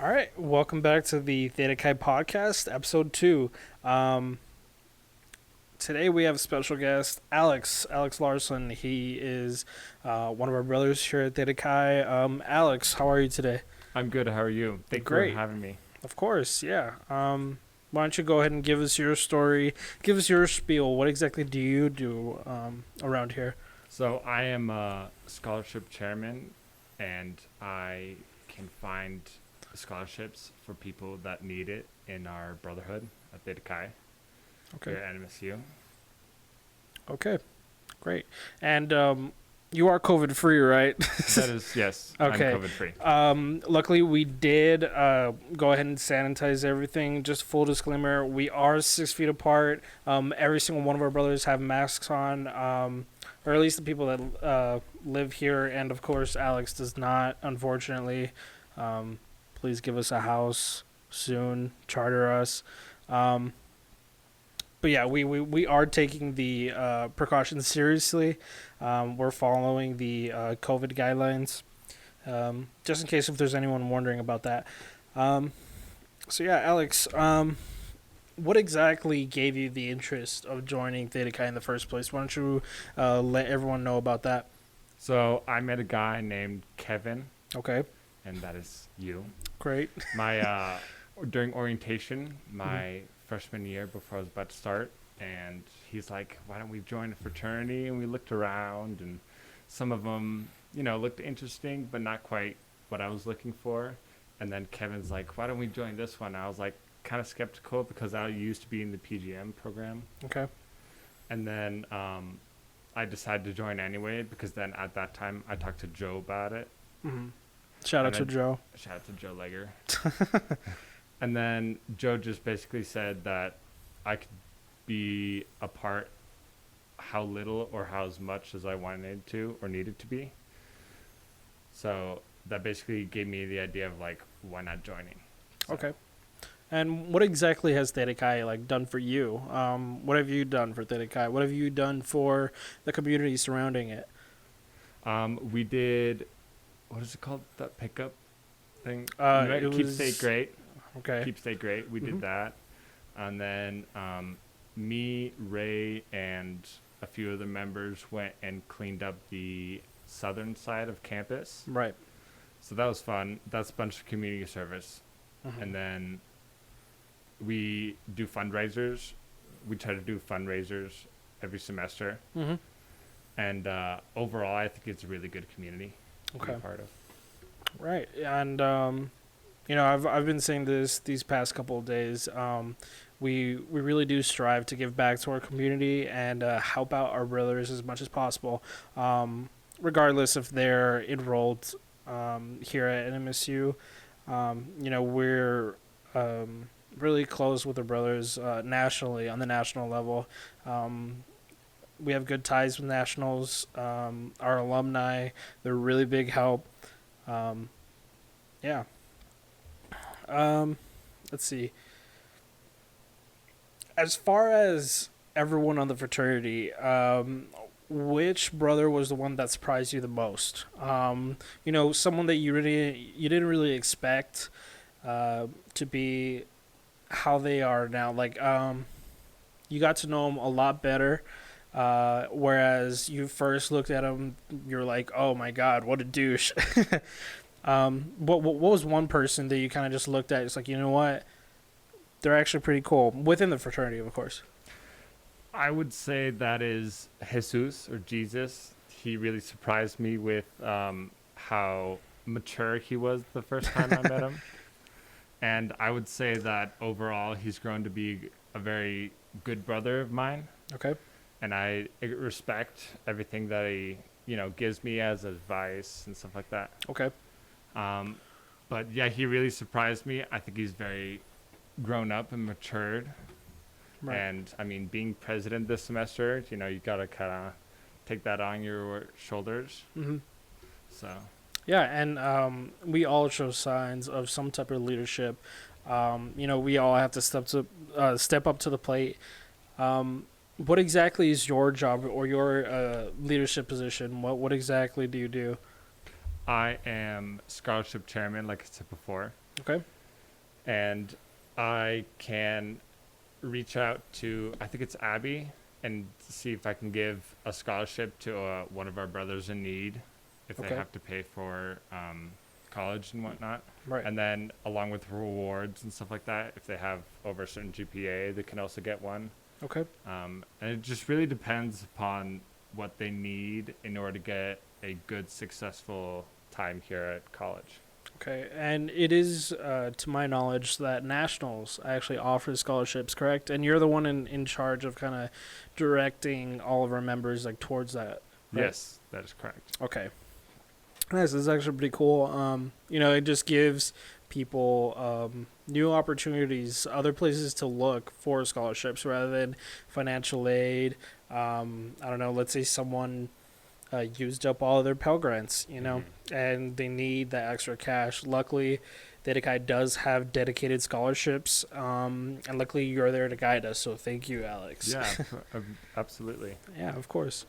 All right, welcome back to the Theta Chi Podcast, episode 2. Today we have a special guest, Alex Larson. He is one of our brothers here at Theta Chi. Alex, how are you today? I'm good. How are you? Thanks for Great. having me. Of course, yeah. Why don't you go ahead and give us your story, give us your spiel. What exactly do you do around here? So I am a scholarship chairman, and I can find scholarships for people that need it in our brotherhood at Theta Chi Okay. here at MSU. Okay, great. And you are COVID free, right? That is, yes, Okay. I'm COVID free. Luckily, we did go ahead and sanitize everything. Just full disclaimer, we are 6 feet apart. Every single one of our brothers have masks on, or at least the people that live here. And of course, Alex does not, unfortunately. Please give us a house soon. Charter us. But yeah, we are taking the precautions seriously. We're following the COVID guidelines, just in case if there's anyone wondering about that. So yeah, Alex, what exactly gave you the interest of joining Theta Chi in the first place? Why don't you let everyone know about that? So I met a guy named Kevin, Okay, and that is you. great. My during orientation, my freshman year before I was about to start, and he's like, why don't we join a fraternity? And we looked around, and some of them, looked interesting, but not quite what I was looking for. And then Kevin's like, why don't we join this one? I was like, kind of skeptical because I used to be in the PGM program. Okay, And then I decided to join anyway because then at that time I talked to Joe about it. shout out And to then- Joe. Shout out to Joe Legger. And then Joe just basically said that I could be a part how little or how as much as I wanted to or needed to be. So that basically gave me the idea of like, why not joining? So, Okay. And what exactly has Theta Chi done for you? What have you done for Theta Chi? What have you done for the community surrounding it? we did, what is it called? That pickup thing? It Keep was- State Great. Okay. Keep State Great. We Mhm. did that. And then me, Ray, and a few other members went and cleaned up the southern side of campus. Right. So that was fun. That's a bunch of community service. Mhm. And then we do fundraisers. We try to do fundraisers every semester. Mhm. And overall, I think it's a really good community to be Okay. a part of. Right. And I've been saying this these past couple of days. We really do strive to give back to our community and help out our brothers as much as possible, regardless if they're enrolled here at NMSU. We're really close with the brothers nationally on the national level. We have good ties with nationals. Our alumni, they're really big help. Yeah. Let's see. As far as everyone on the fraternity, which brother was the one that surprised you the most? Someone that you didn't really expect to be how they are now. You got to know them a lot better. Whereas you first looked at them, you're like, "Oh my God, what a douche." What was one person that you kind of just looked at? It's like, you know what? They're actually pretty cool within the fraternity, of course. I would say that is Jesus or Jesus. He really surprised me with how mature he was the first time I met him. And I would say that overall he's grown to be a very good brother of mine. Okay. And I respect everything that he, gives me as advice and stuff like that. Okay. But yeah, he really surprised me. I think he's very grown up and matured. Right. And I mean, being president this semester, you gotta kind of take that on your shoulders. Mm-hmm. So Yeah, and we all show signs of some type of leadership. We all have to step up to the plate. What exactly is your job or your leadership position? What exactly do you do? I am scholarship chairman, like I said before. Okay. And I can reach out to, I think it's Abby, and see if I can give a scholarship to one of our brothers in need if they Okay. have to pay for college and whatnot. Right. And then along with rewards and stuff like that, if they have over a certain GPA, they can also get one. Okay. And it just really depends upon what they need in order to get a good, successful time here at college. Okay. And it is, to my knowledge, that Nationals actually offers scholarships, correct? And you're the one in charge of kind of directing all of our members like towards that. Right? Yes, that is correct. Okay. Nice. This is actually pretty cool. It just gives people new opportunities, other places to look for scholarships rather than financial aid. I don't know. Let's say someone used up all of their Pell Grants, and they need that extra cash. Luckily, Theta Chi does have dedicated scholarships, and luckily you're there to guide us. So thank you, Alex. Yeah, absolutely. Yeah, of course.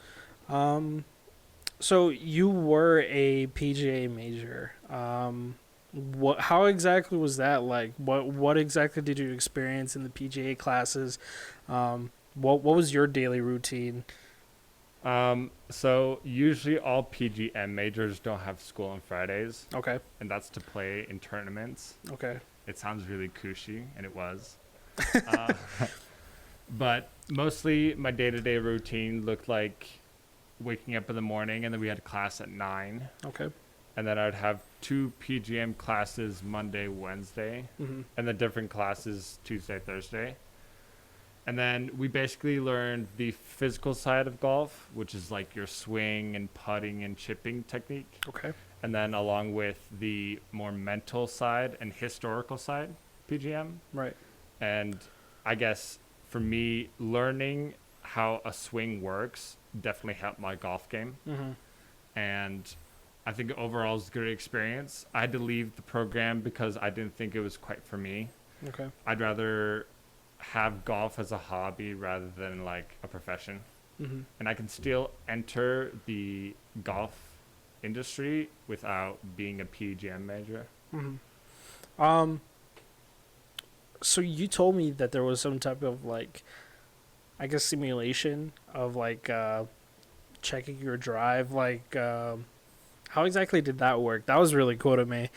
So you were a PGA major. How exactly was that like? What exactly did you experience in the PGA classes? What was your daily routine? So usually all PGM majors don't have school on Fridays, Okay. and that's to play in tournaments. Okay. It sounds really cushy, and it was. uh, but mostly my day-to-day routine looked like waking up in the morning, and then we had class at 9. Okay. And then I'd have 2 PGM classes Monday, Wednesday, Mm-hmm. and then different classes Tuesday, Thursday. And then we basically learned the physical side of golf, which is like your swing and putting and chipping technique. Okay. And then along with the more mental side and historical side, PGM. Right. And I guess for me, learning how a swing works definitely helped my golf game. Mm-hmm. And I think overall it's a good experience. I had to leave the program because I didn't think it was quite for me. Okay. I'd rather have golf as a hobby rather than like a profession. Mm-hmm. And I can still enter the golf industry without being a PGM major. Mm-hmm. So you told me that there was some type of like, I guess, simulation of like checking your drive. Like, how exactly did that work? That was really cool to me.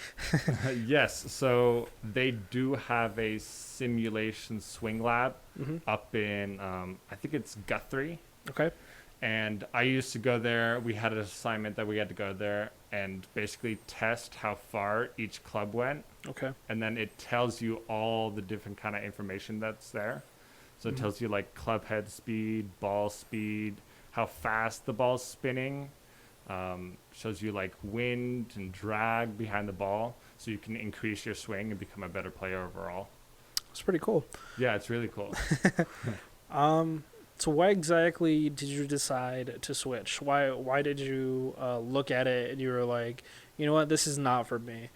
Yes, so they do have a simulation swing lab Mm-hmm. up in, I think it's Guthrie. Okay. And I used to go there. We had an assignment that we had to go there and basically test how far each club went. Okay. And then it tells you all the different kind of information that's there. So it tells you like club head speed, ball speed, how fast the ball's spinning. Shows you like wind and drag behind the ball, so you can increase your swing and become a better player overall. It's pretty cool. Yeah, it's really cool. So why exactly did you decide to switch? Why did you look at it and you were like, you know what, this is not for me?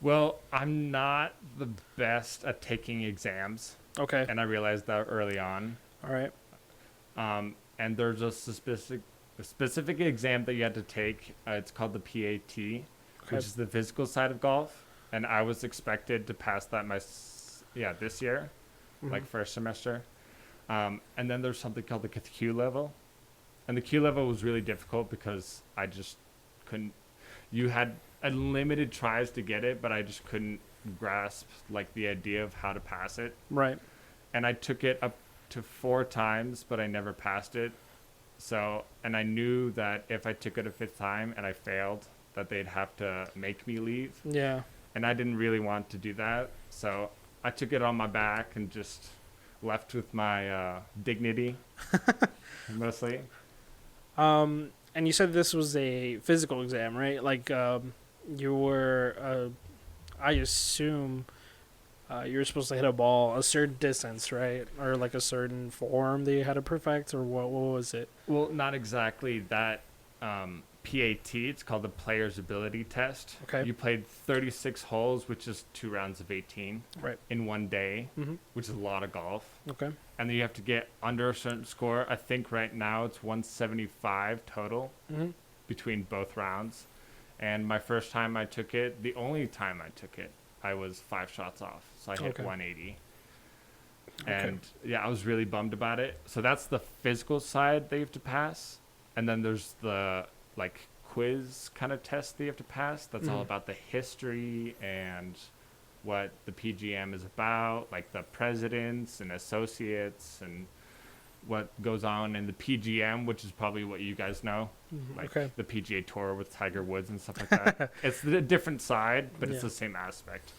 Well, I'm not the best at taking exams, Okay. and I realized that early on. All right. And there's a specific exam that you had to take. It's called the PAT, which is the physical side of golf. And I was expected to pass that this year, like first semester. And then there's something called the Q level. And the Q level was really difficult because I just couldn't. You had unlimited tries to get it, but I just couldn't grasp like the idea of how to pass it. Right. And I took it up to 4 times, but I never passed it. So, and I knew that if I took it a 5th time and I failed, that they'd have to make me leave. Yeah. And I didn't really want to do that. So I took it on my back and just left with my dignity, mostly. And you said this was a physical exam, right? Like, you were, I assume, you were supposed to hit a ball a certain distance, right? Or like a certain form that you had to perfect, or what was it? Well, not exactly that. PAT, it's called the Player's Ability Test. Okay. You played 36 holes, which is 2 rounds of 18 Right. in one day, Mm-hmm. which is a lot of golf. Okay. And then you have to get under a certain score. I think right now it's 175 total Mm-hmm. between both rounds. And my first time I took it, the only time I took it, I was 5 shots off. So I hit Okay. 180. Okay. And yeah, I was really bummed about it. So that's the physical side they have to pass. And then there's the like quiz kind of test they have to pass. That's all Mhm. about the history and what the PGM is about, like the presidents and associates and what goes on in the PGM, which is probably what you guys know, like Okay. the PGA Tour with Tiger Woods and stuff like that. It's a different side, but it's Yeah. the same aspect.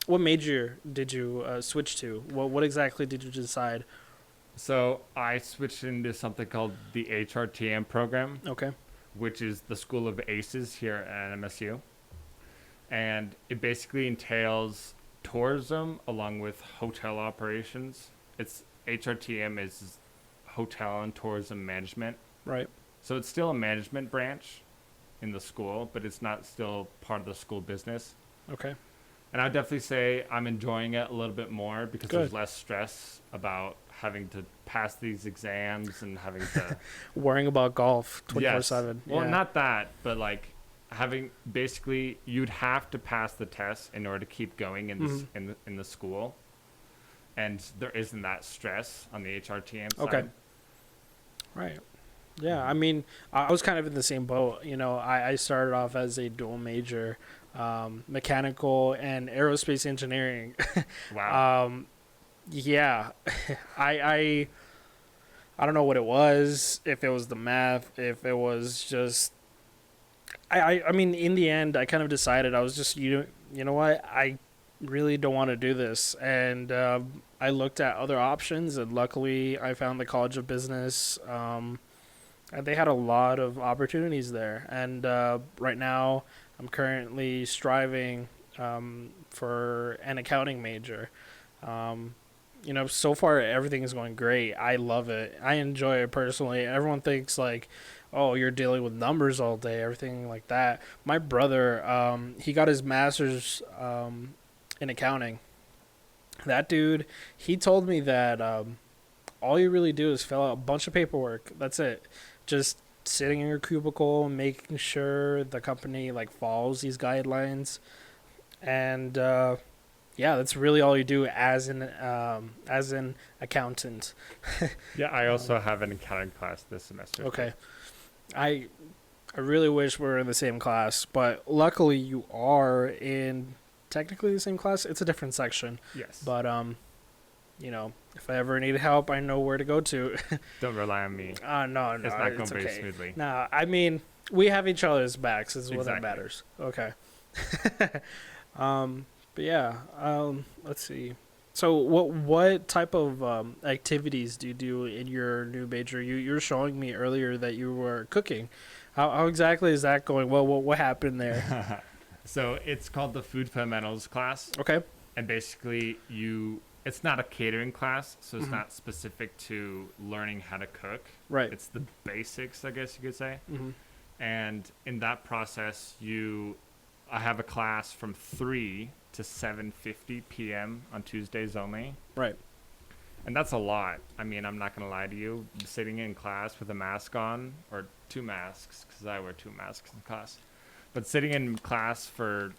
What major did you switch to? What exactly did you decide? So I switched into something called the HRTM program, Okay. which is the School of Aces here at MSU. And it basically entails tourism along with hotel operations. It's HRTM is hotel and tourism management. Right. So it's still a management branch in the school, but it's not still part of the school business. Okay. And I'd definitely say I'm enjoying it a little bit more because Good. there's less stress about having to pass these exams and having to Worrying about golf Yes. 24/7. Well, Yeah. not that, but like having basically you'd have to pass the test in order to keep going in this in the school, and there isn't that stress on the HRTM side. Okay. Right. Yeah, I mean, I was kind of in the same boat. You know, I started off as a dual major, mechanical and aerospace engineering. Wow. Yeah, I I don't know what it was. If it was the math, if it was just, I mean, in the end, I kind of decided I was just you know what, I really don't want to do this, and I looked at other options, and luckily, I found the College of Business. And they had a lot of opportunities there. And right now, I'm currently striving for an accounting major. You know, so far everything is going great. I love it. I enjoy it personally. Everyone thinks like, oh, you're dealing with numbers all day, everything like that. My brother, he got his master's in accounting. That dude, he told me that all you really do is fill out a bunch of paperwork. That's it. Just sitting in your cubicle, making sure the company like follows these guidelines, and yeah, that's really all you do as an accountant. Yeah, I also have an accounting class this semester. Okay, I I really wish we were in the same class, but luckily you are in technically the same class. It's a different section, Yes. but you know, if I ever need help, I know where to go to. Don't rely on me. No, It's not going it's very okay. smoothly. Nah, I mean, we have each other's backs is what that Exactly. matters. Okay. But yeah, let's see. So what type of activities do you do in your new major? You were showing me earlier that you were cooking. How exactly is that going? What happened there? So it's called the Food Fundamentals class. Okay. And basically it's not a catering class, so it's Mhm. not specific to learning how to cook. Right. It's the basics, I guess you could say. Mm-hmm. And in that process, I have a class from 3 to 7:50 p.m. on Tuesdays only. Right. And that's a lot. I mean, I'm not going to lie to you. Sitting in class with a mask on, or 2 masks, because I wear 2 masks in class. But sitting in class for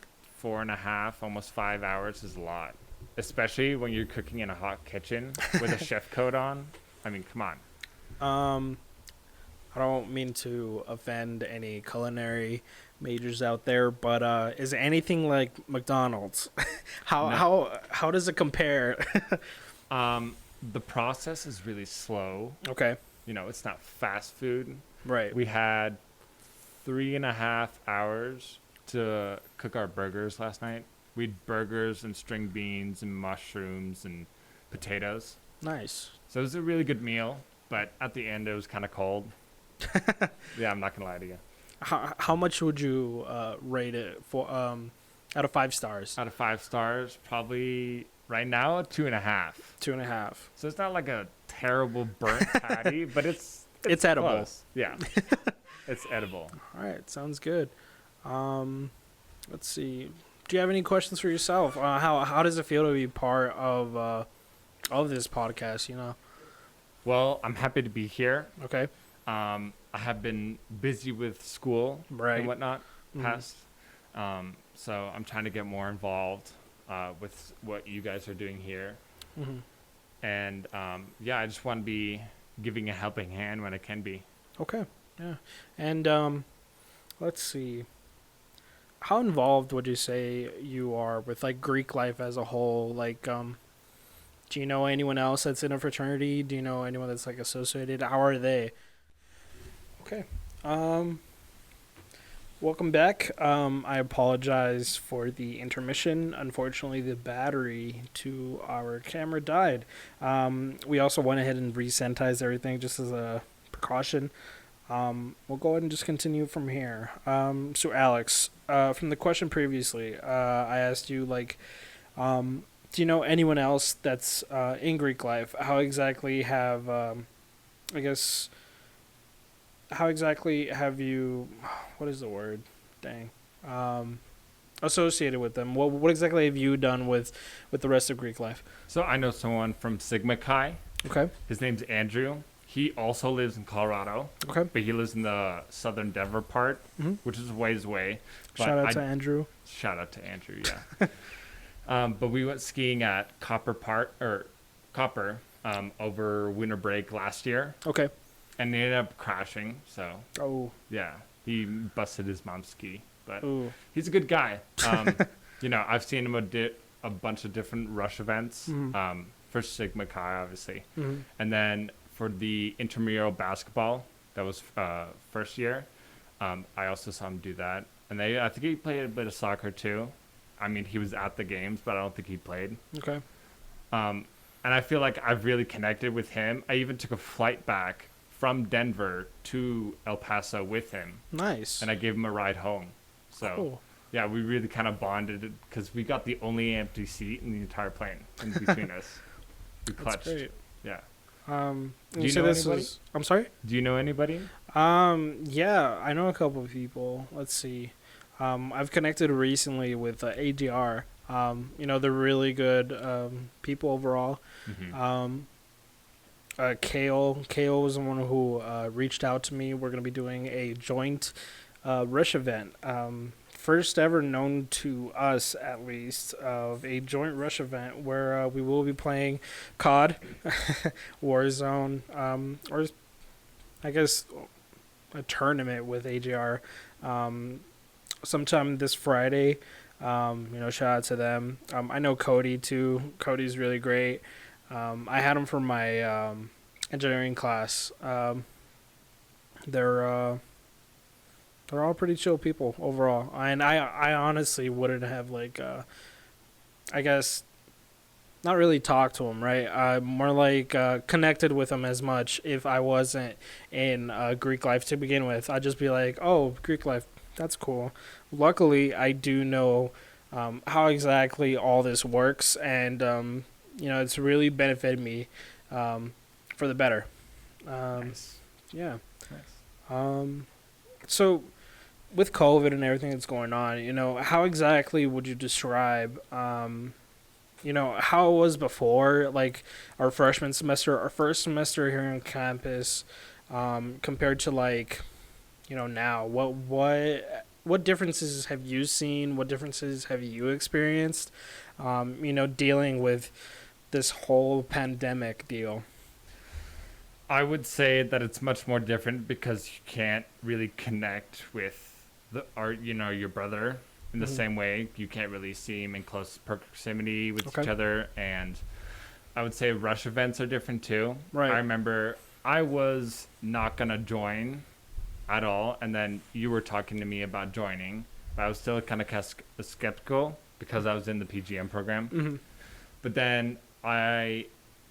4.5, almost 5 hours is a lot. Especially when you're cooking in a hot kitchen with a chef coat on. I mean, come on. I don't mean to offend any culinary majors out there, but is it anything like McDonald's? How does it compare? The process is really slow. Okay. You know, it's not fast food. Right. We had 3.5 hours to cook our burgers last night. We had burgers and string beans and mushrooms and potatoes. Nice. So it was a really good meal, but at the end it was kind of cold. Yeah, I'm not going to lie to you. How much would you rate it for out of 5 stars? Out of 5 stars, probably right now, 2.5. 2.5. So it's not like a terrible burnt patty, but it's edible. close. Yeah. It's edible. All right, sounds good. Let's see. Do you have any questions for yourself? How does it feel to be part of this podcast? You know. Well, I'm happy to be here. Okay. I have been busy with school Right. and whatnot Mhm. past. So I'm trying to get more involved with what you guys are doing here. Mm-hmm. And I just want to be giving a helping hand when it can be. Okay. Yeah. And let's see. How involved would you say you are with like Greek life as a whole? Like, do you know anyone else that's in a fraternity? Do you know anyone that's like associated? How are they? Okay. Um, Welcome back. I apologize for the intermission. Unfortunately, the battery to our camera died. We also went ahead and resanitized everything just as a precaution. We'll go ahead and just continue from here. So Alex, from the question previously, I asked you like, do you know anyone else that's in Greek life? How exactly have, I guess, how exactly have you, what is the word? Dang. Associated with them? What exactly have you done with the rest of Greek life? So I know someone from Sigma Chi. Okay. His name's Andrew. He also lives in Colorado. Okay. But he lives in the southern Denver part, which is a ways away. But Shout out to Andrew. Shout out to Andrew, yeah. But we went skiing at Copper over winter break last year. Okay. And he ended up crashing, so Oh. yeah. He busted his mom's ski. But Ooh. he's a good guy. I've seen him a bunch of different rush events. For Sigma Chi, obviously. Mm-hmm. And then for the intramural basketball, that was first year. I also saw him do that. And I think he played a bit of soccer too. I mean, he was at the games, but I don't think he played. Okay. And I feel like I've really connected with him. I even took a flight back from Denver to El Paso with him. Nice. And I gave him a ride home. So, cool. Yeah, we really kind of bonded because we got the only empty seat in the entire plane in between us. We clutched. That's great. Yeah. Do you know anybody? I'm sorry? Do you know anybody? Yeah, I know a couple of people. Let's see. I've connected recently with ADR. They're really good people overall. Mm-hmm. Kale was the one who reached out to me. We're going to be doing a joint rush event. First ever known to us, at least, of a joint rush event where we will be playing COD, Warzone, or I guess a tournament with AGR sometime this Friday. Shout out to them. I know Cody too. Cody's really great. I had him for my engineering class. They're all pretty chill people overall, and I honestly wouldn't have I guess not really talked to them, right? More like connected with them as much if I wasn't in Greek life to begin with. I'd just be like, oh, Greek life, that's cool. Luckily, I do know how exactly all this works, and it's really benefited me for the better. Nice. Yeah. Nice. So with COVID and everything that's going on, how exactly would you describe, how it was before, like our freshman semester, our first semester here on campus, compared to now? What differences have you seen? What differences have you experienced? Dealing with this whole pandemic deal. I would say that it's much more different because you can't really connect with your brother in the same way. You can't really see him in close proximity with each other. And I would say rush events are different too. Right. I remember I was not going to join at all. And then you were talking to me about joining. But I was still kind of skeptical because I was in the PGM program. Mm-hmm. But then I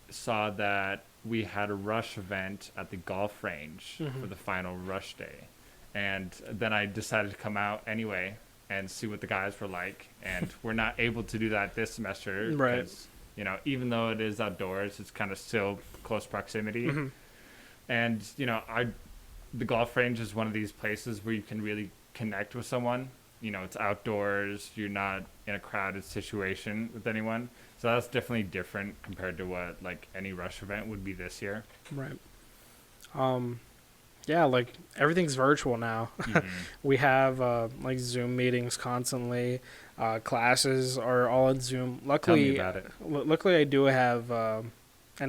saw that we had a rush event at the golf range for the final rush day. And then I decided to come out anyway and see what the guys were like. And we're not able to do that this semester. Right. Because, even though it is outdoors, it's kind of still close proximity. Mm-hmm. And, the golf range is one of these places where you can really connect with someone. It's outdoors. You're not in a crowded situation with anyone. So that's definitely different compared to what any rush event would be this year. Right. Yeah, like everything's virtual now. Hmm. We have like Zoom meetings constantly. Classes are all on Zoom. Tell me Luckily, about it. luckily I do have an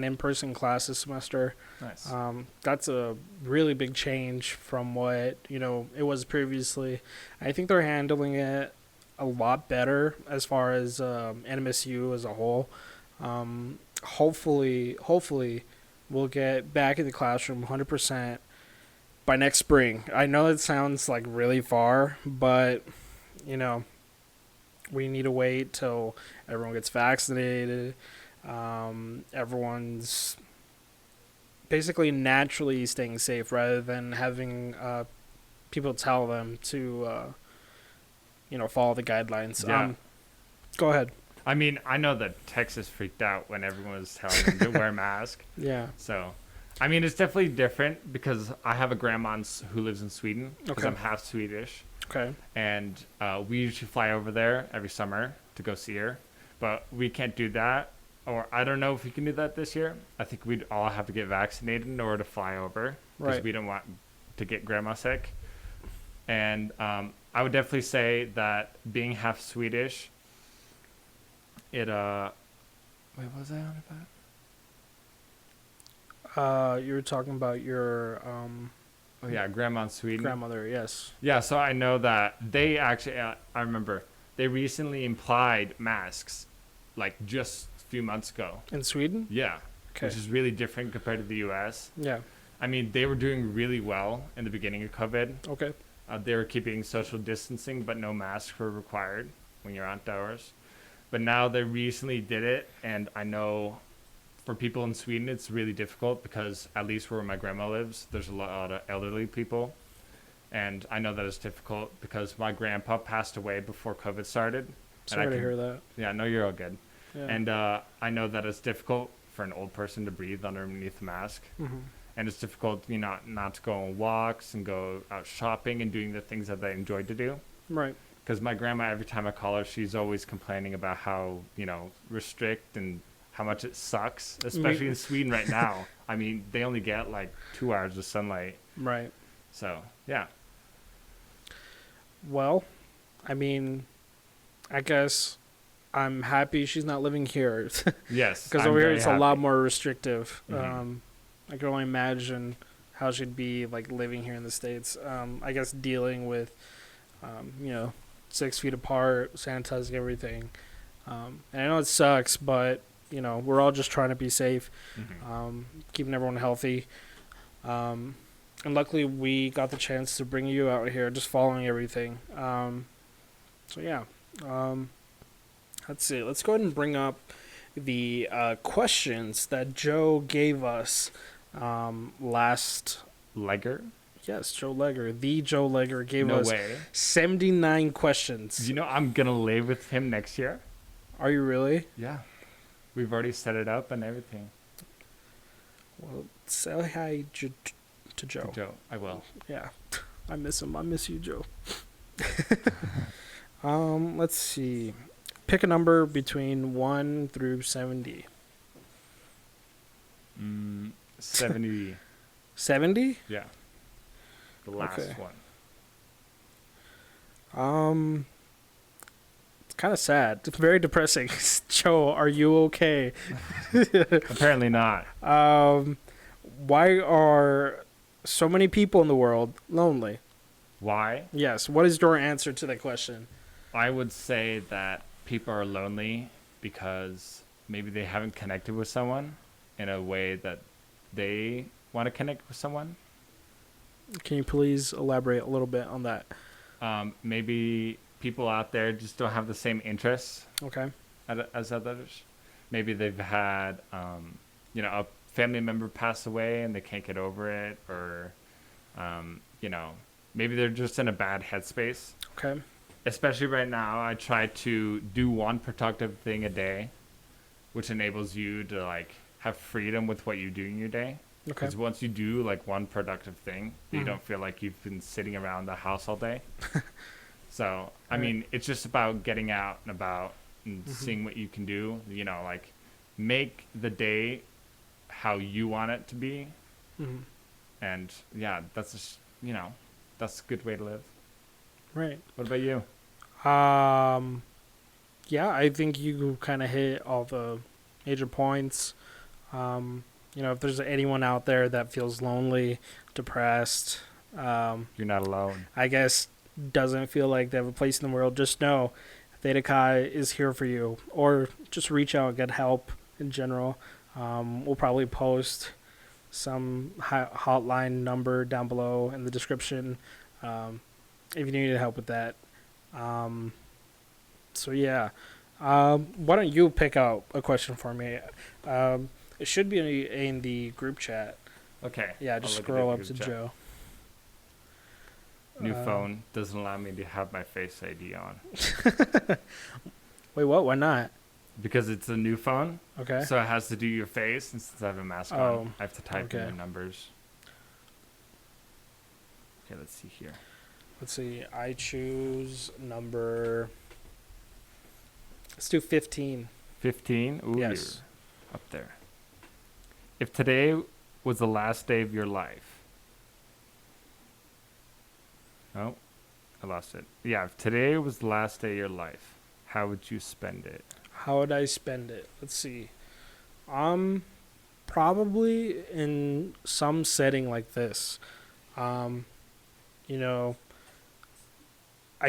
in-person class this semester. Nice. That's a really big change from what it was previously. I think they're handling it a lot better as far as NMSU as a whole. Hopefully, we'll get back in the classroom 100% by next spring. I know it sounds like really far, but you know we need to wait till everyone gets vaccinated. Everyone's basically naturally staying safe rather than having people tell them to follow the guidelines. Yeah. Go ahead. I mean, I know that Texas freaked out when everyone was telling them to wear a mask. Yeah. So, I mean, it's definitely different because I have a grandma who lives in Sweden because Okay. I'm half Swedish. Okay. And we usually fly over there every summer to go see her. But we can't do that. Or I don't know if we can do that this year. I think we'd all have to get vaccinated in order to fly over because Right. we don't want to get grandma sick. And I would definitely say that being half Swedish, it wait, what was I on about? You were talking about your Oh yeah, grandma in Sweden. grandmother. Yes. Yeah, so I know that they actually, I remember, they recently implied masks, like just a few months ago. In Sweden. Yeah, Okay. which is really different compared to the U.S. Yeah. I mean, they were doing really well in the beginning of COVID. Okay. They were keeping social distancing, but no masks were required when you're outdoors. But now they recently did it, and I know for people in Sweden, it's really difficult because at least where my grandma lives, there's a lot of elderly people. And I know that it's difficult because my grandpa passed away before COVID started. Sorry to hear that. Yeah, no, you're all good. Yeah. And I know that it's difficult for an old person to breathe underneath a mask. Mm-hmm. And it's difficult, not to go on walks and go out shopping and doing the things that they enjoyed to do. Right. Because my grandma, every time I call her, she's always complaining about how, restrict and how much it sucks, especially in Sweden right now. I mean, they only get like 2 hours of sunlight. Right. So, yeah. Well, I mean, I guess I'm happy she's not living here Yes. because I'm over here very it's happy. a lot more restrictive. Mhm. I can only imagine how she'd be like living here in the States. I guess dealing with, 6 feet apart, sanitizing everything. And I know it sucks, but we're all just trying to be safe, Mhm. keeping everyone healthy. And luckily we got the chance to bring you out here, just following everything. So yeah, let's see. Let's go ahead and bring up the questions that Joe gave us last. Legger? Yes, Joe Legger. The Joe Legger gave No us way. 79 questions. I'm going to live with him next year? Are you really? Yeah. We've already set it up and everything. Well, say hi to Joe. Joe, I will. Yeah, I miss him. I miss you, Joe. Let's see. Pick a number between 1 through 70. 70. 70? Yeah. The last Okay. one. It's kind of sad. It's very depressing. Joe, are you okay? Apparently not. Why are so many people in the world lonely? Why? Yes. What is your answer to that question? I would say that people are lonely because maybe they haven't connected with someone in a way that they want to connect with someone. Can you please elaborate a little bit on that? Maybe people out there just don't have the same interests Okay. as others. Maybe they've had, a family member pass away and they can't get over it, or, maybe they're just in a bad headspace. Okay. Especially right now, I try to do one productive thing a day, which enables you to have freedom with what you do in your day. Okay. Because once you do one productive thing, you Mhm. don't feel like you've been sitting around the house all day. So, I Right. mean, it's just about getting out and about and Mhm. seeing what you can do. Make the day how you want it to be. Mhm. And yeah, that's just, that's a good way to live. Right. What about you? Yeah, I think you kind of hit all the major points. If there's anyone out there that feels lonely, depressed, You're not alone. I guess doesn't feel like they have a place in the world, just know Theta Chi is here for you. Or just reach out and get help in general. We'll probably post some hotline number down below in the description if you need help with that. So yeah, why don't you pick out a question for me? It should be in the group chat. Okay. Yeah, just scroll up to chat. Joe. New phone doesn't allow me to have my Face ID on. Wait, what? Why not? Because it's a new phone. Okay. So it has to do your face, and since I have a mask on, I have to type in the numbers. Okay, let's see here. Let's see. I choose number. Let's do 15. 15? Ooh, yes. You're up there. If today was the last day of your life. Oh, I lost it. Yeah, if today was the last day of your life, how would you spend it? How would I spend it? Let's see. Probably in some setting like this. I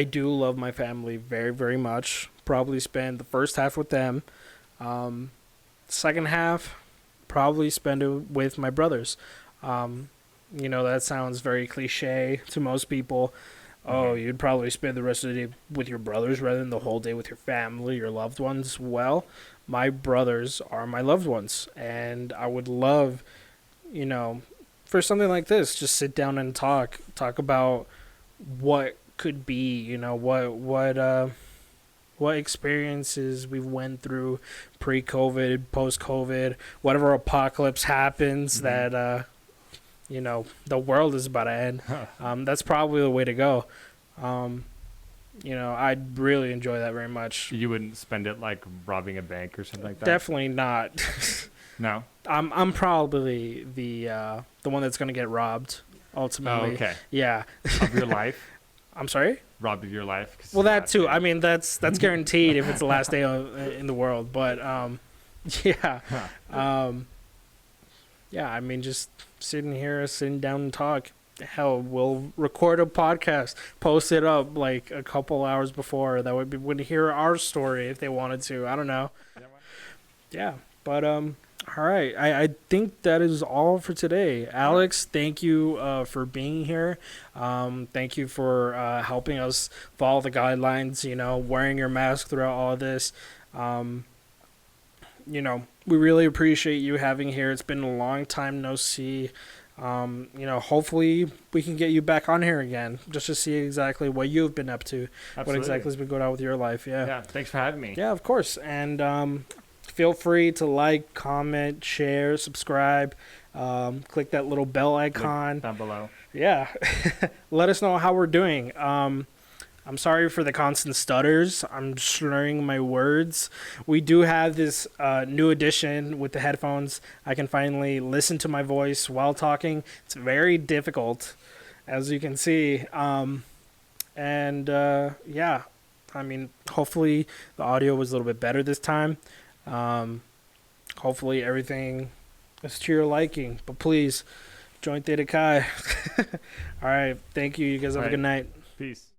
do love my family very, very much. Probably spend the first half with them. Second half, probably spend it with my brothers. That sounds very cliche to most people. Oh, you'd probably spend the rest of the day with your brothers rather than the whole day with your family, your loved ones. Well, my brothers are my loved ones, and I would love, for something like this, just sit down and talk about what could be, what experiences we went through pre-COVID, post-COVID, whatever apocalypse happens that the world is about to end. That's probably the way to go. I'd really enjoy that very much. You wouldn't spend it like robbing a bank or something like that? Definitely not. No? I'm probably the one that's going to get robbed ultimately. Oh, okay. Yeah. Of your life? I'm sorry? Robbed of your life? Well, that too. Day. I mean, that's guaranteed if it's the last day in the world. But yeah. Yeah, I mean, just sitting down and talk. Hell, we'll record a podcast, post it up like a couple hours before. That would hear our story if they wanted to. I don't know. Yeah, but all right. I think that is all for today. Alex, thank you for being here. Thank you for helping us follow the guidelines. Wearing your mask throughout all of this. We really appreciate you having here. It's been a long time no see. Hopefully we can get you back on here again just to see exactly what you've been up to. Absolutely. What exactly has been going on with your life. Yeah, thanks for having me. Yeah, of course. And feel free to like, comment, share, subscribe, click that little bell icon down below. Yeah. Let us know how we're doing. I'm sorry for the constant stutters. I'm slurring my words. We do have this new addition with the headphones. I can finally listen to my voice while talking. It's very difficult, as you can see. Yeah, I mean, hopefully the audio was a little bit better this time. Hopefully everything is to your liking. But please, join Theta Chi. All right. Thank you. You guys have a good night. Peace.